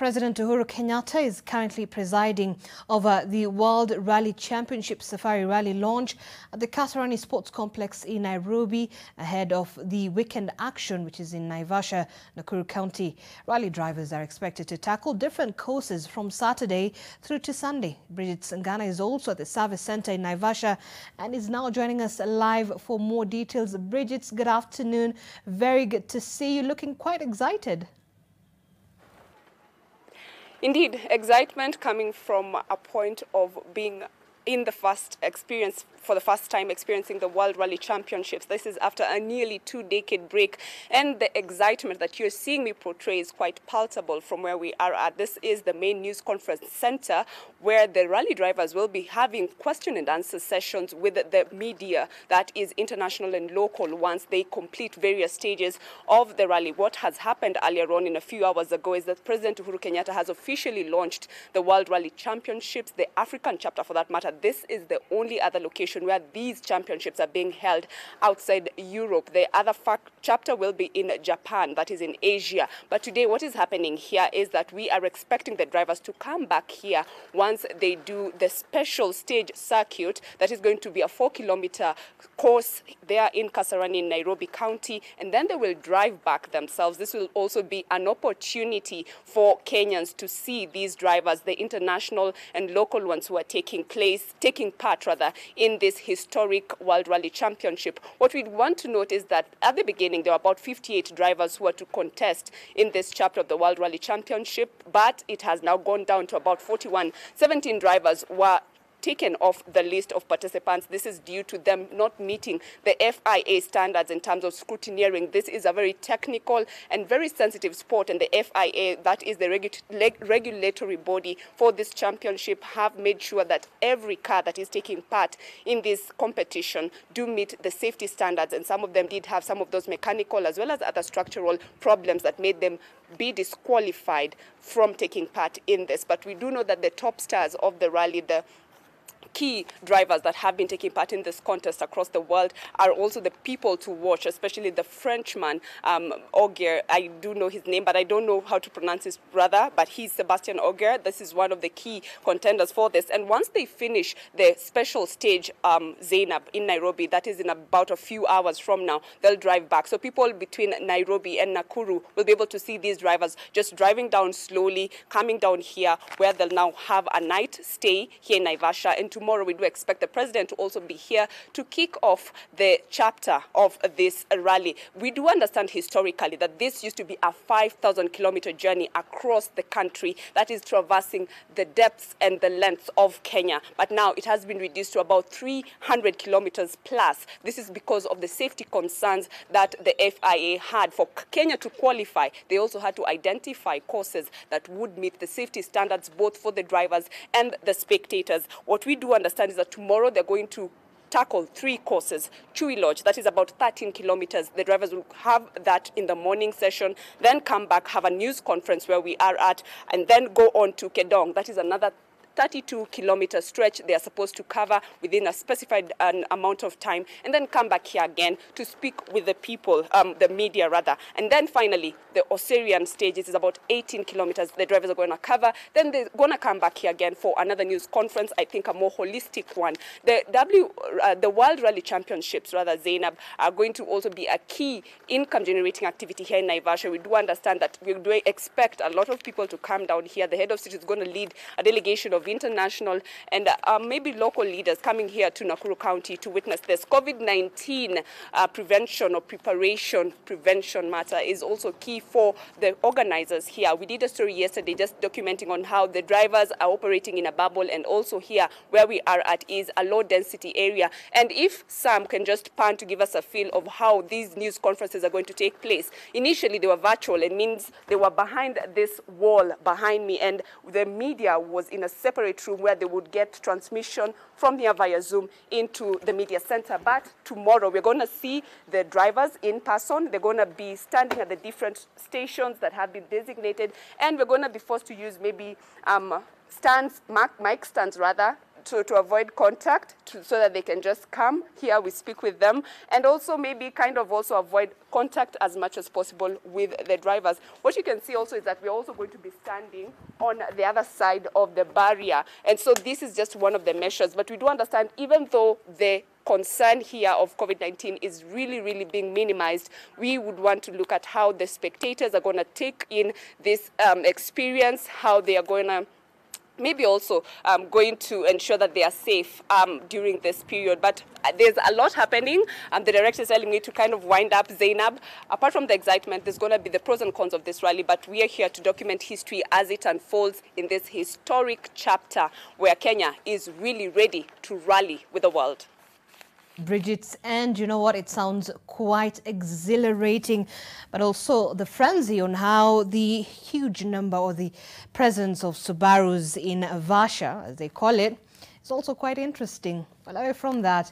President Uhuru Kenyatta is currently presiding over the World Rally Championship Safari Rally launch at the Kasarani Sports Complex in Nairobi ahead of the weekend action, which is in Naivasha, Nakuru County. Rally drivers are expected to tackle different courses from Saturday through to Sunday. Bridget Sangana is also at the service center in Naivasha and is now joining us live for more details. Bridget, good afternoon. Very good to see you, looking quite excited. Indeed, excitement coming from a point of being in the first experience, for the first time experiencing the World Rally Championships. This is after a nearly two-decade break, and the excitement that you're seeing me portray is quite palpable from where we are at. This is the main news conference center where the rally drivers will be having question and answer sessions with the media, that is international and local, once they complete various stages of the rally. What has happened earlier on in a few hours ago is that President Uhuru Kenyatta has officially launched the World Rally Championships, the African chapter for that matter. This is the only other location where these championships are being held outside Europe. The other chapter will be in Japan, that is in Asia. But today what is happening here is that we are expecting the drivers to come back here once they do the special stage circuit. That is going to be a 4-kilometer course there in Kasarani in Nairobi County, and then they will drive back themselves. This will also be an opportunity for Kenyans to see these drivers, the international and local ones who are taking part in this historic World Rally Championship. What we want to note is that at the beginning there were about 58 drivers who were to contest in this chapter of the World Rally Championship, but it has now gone down to about 41. 17 drivers were taken off the list of participants. This is due to them not meeting the FIA standards in terms of scrutineering. This is a very technical and very sensitive sport, and the FIA, that is the regulatory body for this championship, have made sure that every car that is taking part in this competition do meet the safety standards, and some of them did have some of those mechanical as well as other structural problems that made them be disqualified from taking part in this. But we do know that the top stars of the rally, the key drivers that have been taking part in this contest across the world, are also the people to watch, especially the Frenchman, Auger. I do know his name, but I don't know how to pronounce his brother, but he's Sebastian Auger. This is one of the key contenders for this. And once they finish the special stage, Zainab, in Nairobi, that is in about a few hours from now, they'll drive back. So people between Nairobi and Nakuru will be able to see these drivers just driving down slowly, coming down here, where they'll now have a night stay here in Naivasha. And tomorrow we do expect the president to also be here to kick off the chapter of this rally. We do understand historically that this used to be a 5,000-kilometer journey across the country, that is traversing the depths and the lengths of Kenya. But now it has been reduced to about 300 kilometers plus. This is because of the safety concerns that the FIA had. For Kenya to qualify, they also had to identify courses that would meet the safety standards both for the drivers and the spectators. What we do understand is that tomorrow they're going to tackle 3 courses. Chui Lodge, that is about 13 kilometers. The drivers will have that in the morning session, then come back, have a news conference where we are at, and then go on to Kedong. That is another 32-kilometer stretch they are supposed to cover within a specified amount of time, and then come back here again to speak with the people, the media rather. And then finally, the Osirian stage is about 18 kilometers the drivers are going to cover. Then they're going to come back here again for another news conference, I think a more holistic one. The World Rally Championships, rather, Zainab, are going to also be a key income-generating activity here in Naivasha. We do understand that we do expect a lot of people to come down here. The head of state is going to lead a delegation of international and maybe local leaders coming here to Nakuru County to witness this. COVID-19 prevention or prevention matter is also key for the organizers here. We did a story yesterday just documenting on how the drivers are operating in a bubble, and also here where we are at is a low density area. And if Sam can just pan to give us a feel of how these news conferences are going to take place. Initially they were virtual. It means they were behind this wall behind me, and the media was in a separate room where they would get transmission from here via Zoom into the media center. But tomorrow we're going to see the drivers in person. They're going to be standing at the different stations that have been designated, and we're going to be forced to use maybe stands, mic stands rather, to avoid contact, so that they can just come here, we speak with them, and also maybe kind of also avoid contact as much as possible with the drivers. What you can see also is that we're also going to be standing on the other side of the barrier, and so this is just one of the measures. But we do understand, even though the concern here of COVID-19 is really being minimized, we would want to look at how the spectators are going to take in this experience, how they are going to maybe also going to ensure that they are safe during this period. But there's a lot happening. The director is telling me to kind of wind up, Zainab. Apart from the excitement, there's going to be the pros and cons of this rally, but we are here to document history as it unfolds in this historic chapter where Kenya is really ready to rally with the world. Bridget, and you know what, it sounds quite exhilarating, but also the frenzy on how the huge number or the presence of Subarus in Vasha, as they call it, is also quite interesting. But away from that,